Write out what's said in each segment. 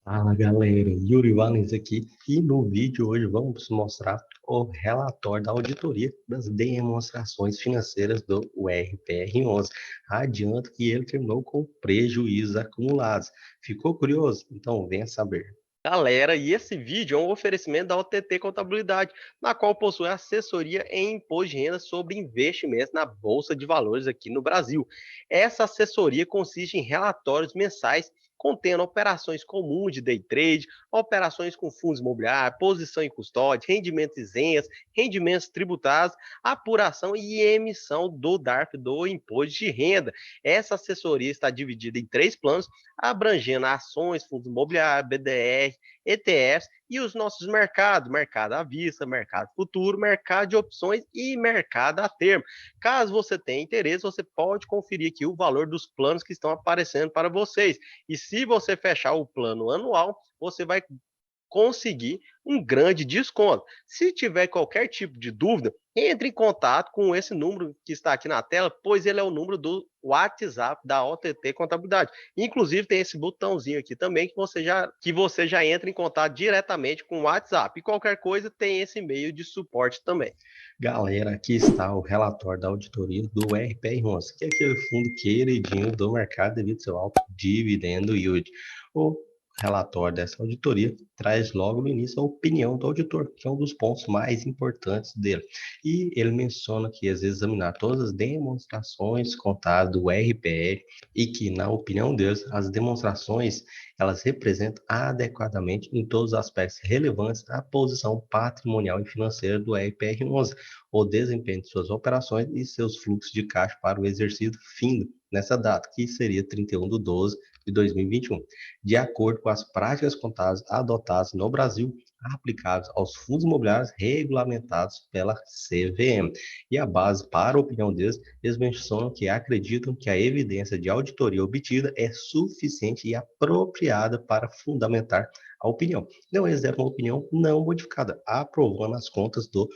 Fala galera, Yuri Valens aqui e no vídeo hoje vamos mostrar o relatório da auditoria das demonstrações financeiras do URPR11. Adianto que ele terminou com prejuízos acumulados. Ficou curioso? Então venha saber. Galera, e esse vídeo é um oferecimento da OTT Contabilidade, na qual possui assessoria em imposto de renda sobre investimentos na Bolsa de Valores aqui no Brasil. Essa assessoria consiste em relatórios mensais contendo operações comuns de day trade, operações com fundos imobiliários, posição em custódia, rendimentos isentos, rendimentos tributados, apuração e emissão do DARF, do imposto de renda. Essa assessoria está dividida em 3 planos, abrangendo ações, fundos imobiliários, BDR, ETFs e os nossos mercados, mercado à vista, mercado futuro, mercado de opções e mercado a termo. Caso você tenha interesse, você pode conferir aqui o valor dos planos que estão aparecendo para vocês. E se você fechar o plano anual, você vai conseguir um grande desconto. Se tiver qualquer tipo de dúvida, entre em contato com esse número que está aqui na tela, pois ele é o número do WhatsApp da OTT Contabilidade. Inclusive tem esse botãozinho aqui também que você já entra em contato diretamente com o WhatsApp. E qualquer coisa tem esse e-mail de suporte também. Galera, aqui está o relatório da auditoria do RPR11, que é aquele fundo queridinho do mercado devido ao seu alto dividendo yield. O relatório dessa auditoria traz logo no início a opinião do auditor, que é um dos pontos mais importantes dele. E ele menciona que, às vezes, examinar todas as demonstrações contadas do RPR e que, na opinião deles, as demonstrações elas representam adequadamente em todos os aspectos relevantes a posição patrimonial e financeira do RPR11, o desempenho de suas operações e seus fluxos de caixa para o exercício findo nessa data, que seria 31 de 12 de 2021, de acordo com as práticas contábeis adotadas no Brasil, aplicadas aos fundos imobiliários regulamentados pela CVM. E a base para a opinião deles, eles mencionam que acreditam que a evidência de auditoria obtida é suficiente e apropriada para fundamentar a opinião. Então, eles deram uma opinião não modificada, aprovando as contas do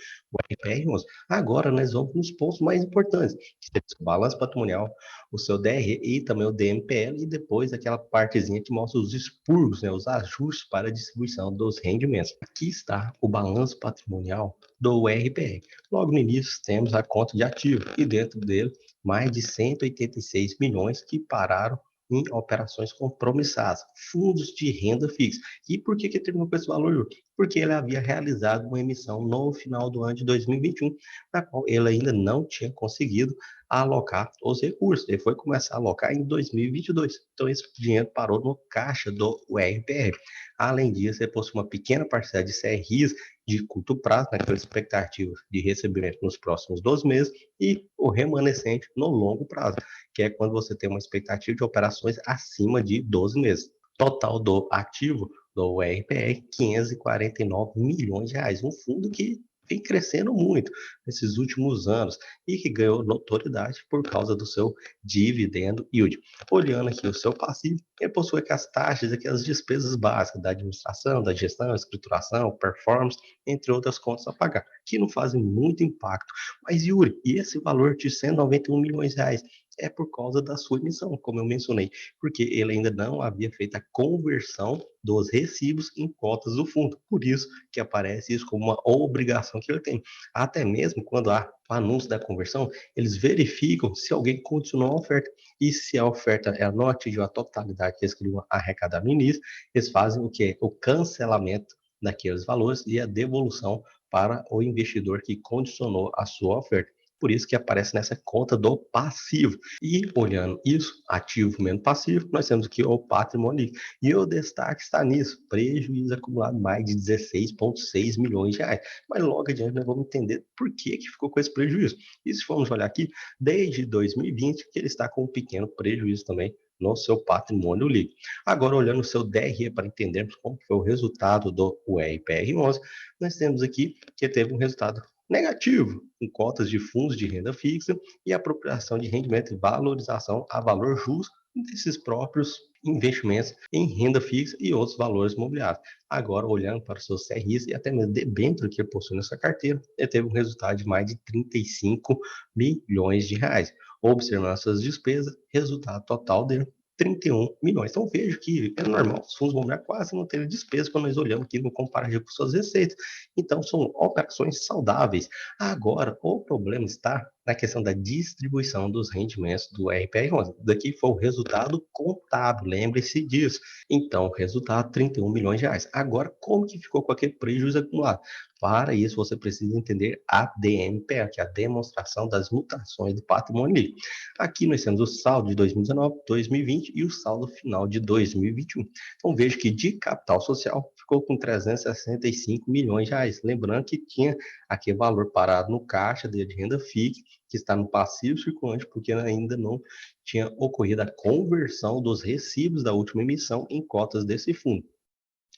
RPR11. Agora, nós vamos nos pontos mais importantes, que seria o balanço patrimonial, o seu DRE e também o DMPL, e depois aquela partezinha que mostra os expurgos, né, os ajustes para a distribuição dos rendimentos. Aqui está o balanço patrimonial do RPR. Logo no início, temos a conta de ativo, e dentro dele, mais de 186 milhões que pararam em operações compromissadas, fundos de renda fixa. E por que terminou com esse valor? Porque ele havia realizado uma emissão no final do ano de 2021, na qual ele ainda não tinha conseguido alocar os recursos. Ele foi começar a alocar em 2022. Então, esse dinheiro parou no caixa do URPR. Além disso, ele possui uma pequena parcela de CRIs de curto prazo, naquela expectativa de recebimento nos próximos 12 meses, e o remanescente no longo prazo, que é quando você tem uma expectativa de operações acima de 12 meses. Total do ativo do URPR, 549 milhões de reais. Um fundo que vem crescendo muito nesses últimos anos e que ganhou notoriedade por causa do seu dividendo yield. Olhando aqui o seu passivo, ele possui aqui as taxas, aqui as despesas básicas da administração, da gestão, escrituração, performance, entre outras contas a pagar, que não fazem muito impacto. Mas, Yuri, e esse valor de 191 milhões de reais? É por causa da sua emissão, como eu mencionei, porque ele ainda não havia feito a conversão dos recibos em cotas do fundo. Por isso que aparece isso como uma obrigação que ele tem. Até mesmo quando há o anúncio da conversão, eles verificam se alguém continuou a oferta. E se a oferta ela não atingiu a totalidade que eles queriam arrecadar no início, eles fazem o que? O cancelamento daqueles valores e a devolução para o investidor que condicionou a sua oferta. Por isso que aparece nessa conta do passivo. E olhando isso, ativo menos passivo, nós temos aqui o patrimônio. E o destaque está nisso, prejuízo acumulado mais de 16,6 milhões de reais. Mas logo adiante nós vamos entender por que ficou com esse prejuízo. E se formos olhar aqui, desde 2020 que ele está com um pequeno prejuízo também no seu patrimônio líquido. Agora, olhando o seu DRE para entendermos como foi o resultado do URPR11, nós temos aqui que teve um resultado negativo em cotas de fundos de renda fixa e apropriação de rendimento e valorização a valor justo desses próprios investimentos em renda fixa e outros valores imobiliários. Agora, olhando para os seus CRIs e até mesmo debênture que ele possui nessa carteira, ele teve um resultado de mais de 35 milhões de reais. Observando essas despesas, resultado total dele 31 milhões. Então, vejo que é normal, os fundos imobiliários quase não terem despesa quando nós olhamos aqui no comparativo com suas receitas. Então, são operações saudáveis. Agora, o problema está na questão da distribuição dos rendimentos do RPR11. Daqui foi o resultado contábil, lembre-se disso. Então, resultado, 31 milhões de reais. Agora, como que ficou com aquele prejuízo acumulado? Para isso, você precisa entender a DMPA, que é a demonstração das mutações do patrimônio líquido. Aqui nós temos o saldo de 2019, 2020 e o saldo final de 2021. Então, vejo que de capital social ficou com 365 milhões de reais. Lembrando que tinha aquele valor parado no caixa de renda FIC, que está no passivo circulante, porque ainda não tinha ocorrido a conversão dos recibos da última emissão em cotas desse fundo.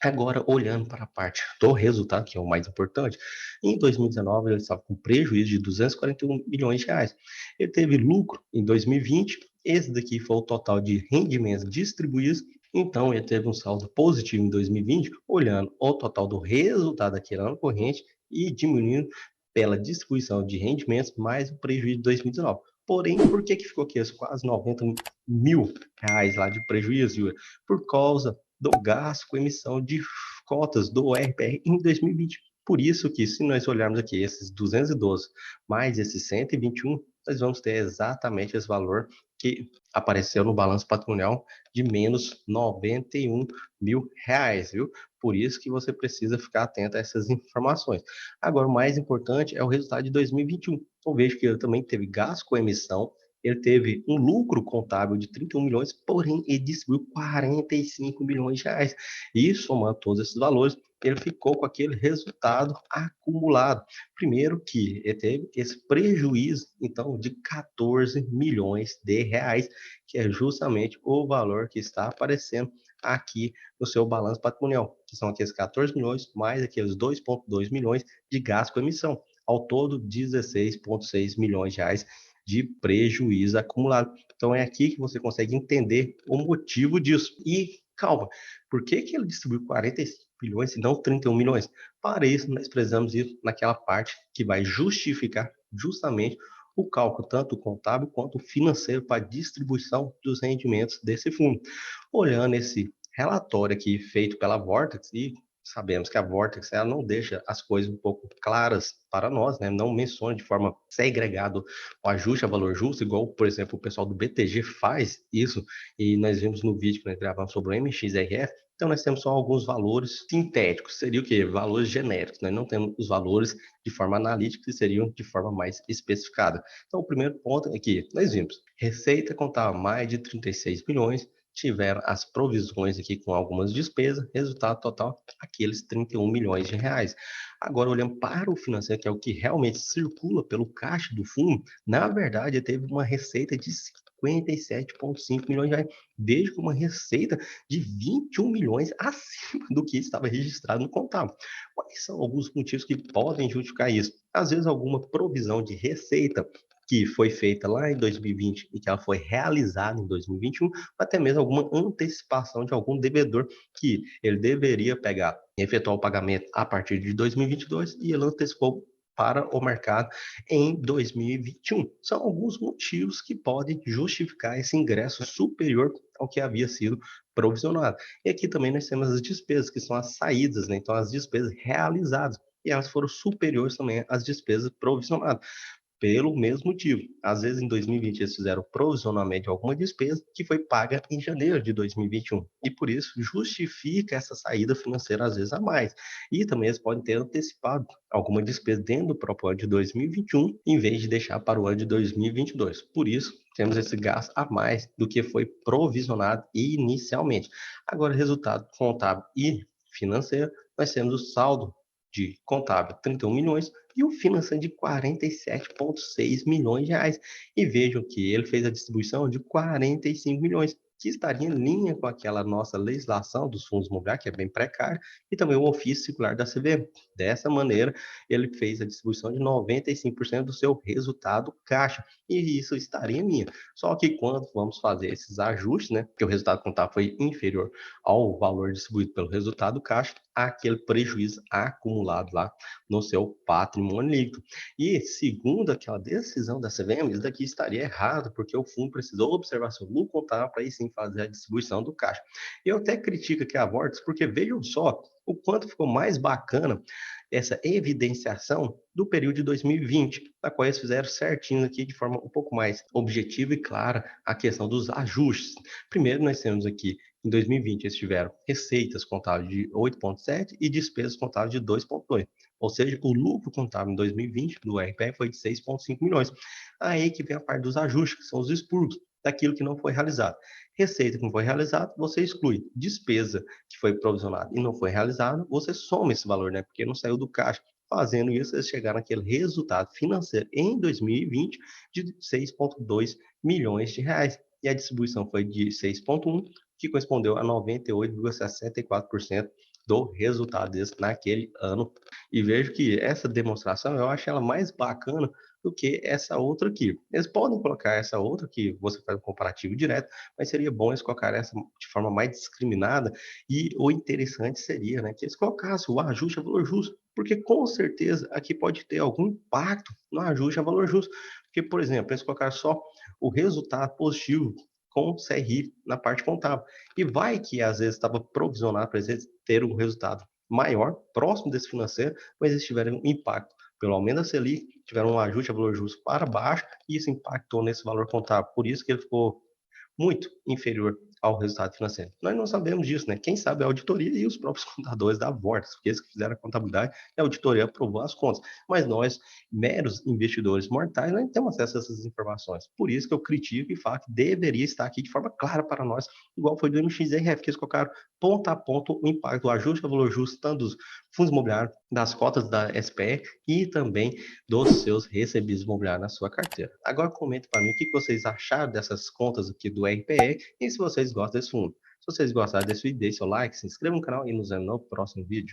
Agora, olhando para a parte do resultado, que é o mais importante, em 2019 ele estava com prejuízo de 241 milhões de reais. Ele teve lucro em 2020, esse daqui foi o total de rendimentos distribuídos, então ele teve um saldo positivo em 2020, olhando o total do resultado daquele ano corrente e diminuindo pela distribuição de rendimentos mais o prejuízo de 2019. Porém, por que ficou aqui quase 90 mil reais lá de prejuízo, Yuri? Por causa do gasto com emissão de cotas do RPR em 2020. Por isso que, se nós olharmos aqui esses 212 mais esses 121, nós vamos ter exatamente esse valor que apareceu no balanço patrimonial de menos 91 mil reais, viu? Por isso que você precisa ficar atento a essas informações. Agora, o mais importante é o resultado de 2021. Então, vejo que ele também teve gasto com emissão, ele teve um lucro contábil de 31 milhões, porém ele distribuiu 45 milhões de reais. E somando todos esses valores, ele ficou com aquele resultado acumulado. Primeiro que ele teve esse prejuízo, então, de 14 milhões de reais, que é justamente o valor que está aparecendo aqui no seu balanço patrimonial, que são aqueles 14 milhões mais aqueles 2,2 milhões de gasto com emissão. Ao todo, 16,6 milhões de reais de prejuízo acumulado. Então é aqui que você consegue entender o motivo disso. E calma, por que ele distribuiu 45 bilhões e não 31 milhões? Para isso, nós precisamos ir naquela parte que vai justificar justamente o cálculo, tanto contábil quanto financeiro, para a distribuição dos rendimentos desse fundo. Olhando esse relatório aqui feito pela Vortex, e sabemos que a Vortex ela não deixa as coisas um pouco claras para nós, né? Não menciona de forma segregada o ajuste a valor justo, igual, por exemplo, o pessoal do BTG faz isso, e nós vimos no vídeo que nós gravamos sobre o MXRF. Então, nós temos só alguns valores sintéticos, seria o quê? Valores genéricos, nós não temos os valores de forma analítica, que seriam de forma mais especificada. Então, o primeiro ponto é que nós vimos, receita contava mais de 36 milhões, tiveram as provisões aqui com algumas despesas, resultado total, aqueles 31 milhões de reais. Agora, olhando para o financeiro, que é o que realmente circula pelo caixa do fundo, na verdade, teve uma receita de 57,5 milhões de reais, desde uma receita de 21 milhões acima do que estava registrado no contábil. Quais são alguns motivos que podem justificar isso? Às vezes, alguma provisão de receita que foi feita lá em 2020 e que ela foi realizada em 2021, ou até mesmo alguma antecipação de algum devedor que ele deveria pegar e efetuar o pagamento a partir de 2022 e ele antecipou para o mercado em 2021. São alguns motivos que podem justificar esse ingresso superior ao que havia sido provisionado. E aqui também nós temos as despesas, que são as saídas, né? Então as despesas realizadas, e elas foram superiores também às despesas provisionadas pelo mesmo motivo. Às vezes, em 2020, eles fizeram provisionalmente alguma despesa que foi paga em janeiro de 2021. E por isso justifica essa saída financeira, às vezes, a mais. E também eles podem ter antecipado alguma despesa dentro do próprio ano de 2021, em vez de deixar para o ano de 2022. Por isso, temos esse gasto a mais do que foi provisionado inicialmente. Agora, resultado contábil e financeiro, nós temos o saldo de contábil 31 milhões e o financeiro de 47,6 milhões de reais. E vejam que ele fez a distribuição de 45 milhões, que estaria em linha com aquela nossa legislação dos fundos imobiliários, que é bem precária, e também o ofício circular da CVM. Dessa maneira, ele fez a distribuição de 95% do seu resultado caixa, e isso estaria em linha. Só que quando vamos fazer esses ajustes, né, que o resultado contábil foi inferior ao valor distribuído pelo resultado caixa, aquele prejuízo acumulado lá no seu patrimônio líquido. E segundo aquela decisão da CVM, isso daqui estaria errado, porque o fundo precisou observar seu lucro contábil para aí sim fazer a distribuição do caixa. Eu até critico aqui a Vortex, porque vejam só o quanto ficou mais bacana essa evidenciação do período de 2020, na qual eles fizeram certinho aqui de forma um pouco mais objetiva e clara a questão dos ajustes. Primeiro, nós temos aqui, em 2020, eles tiveram receitas contábeis de 8,7 e despesas contábeis de 2,2. Ou seja, o lucro contábil em 2020 do RPE foi de 6,5 milhões. Aí que vem a parte dos ajustes, que são os expurgos daquilo que não foi realizado. Receita que não foi realizada, você exclui. Despesa que foi provisionada e não foi realizada, você soma esse valor, né? Porque não saiu do caixa. Fazendo isso, eles chegaram naquele resultado financeiro em 2020 de 6,2 milhões de reais. E a distribuição foi de 6,1, que correspondeu a 98,64% do resultado desse naquele ano. E vejo que essa demonstração, eu acho ela mais bacana do que essa outra aqui. Eles podem colocar essa outra que você faz um comparativo direto, mas seria bom eles colocarem essa de forma mais discriminada e o interessante seria, né, que eles colocassem o ajuste a valor justo, porque com certeza aqui pode ter algum impacto no ajuste a valor justo, porque, por exemplo, eles colocaram só o resultado positivo com o CRI na parte contábil, e vai que às vezes estava provisionado para eles ter um resultado maior, próximo desse financeiro, mas eles tiveram um impacto pelo aumento da Selic, tiveram um ajuste a valor justo para baixo, e isso impactou nesse valor contábil. Por isso que ele ficou muito inferior ao resultado financeiro. Nós não sabemos disso, né? Quem sabe é a auditoria e os próprios contadores da Vortex, porque eles que fizeram a contabilidade e a auditoria aprovou as contas. Mas nós, meros investidores mortais, não temos acesso a essas informações. Por isso que eu critico e falo que deveria estar aqui de forma clara para nós, igual foi do MXRF, que eles colocaram ponto a ponto o impacto, o ajuste a valor justo, tanto dos fundos imobiliários, das cotas da SPE e também dos seus recebidos imobiliários na sua carteira. Agora comenta para mim o que vocês acharam dessas contas aqui do RPE e se vocês gostam desse fundo. Se vocês gostaram desse vídeo, deixe seu like, se inscreva no canal e nos vemos no próximo vídeo.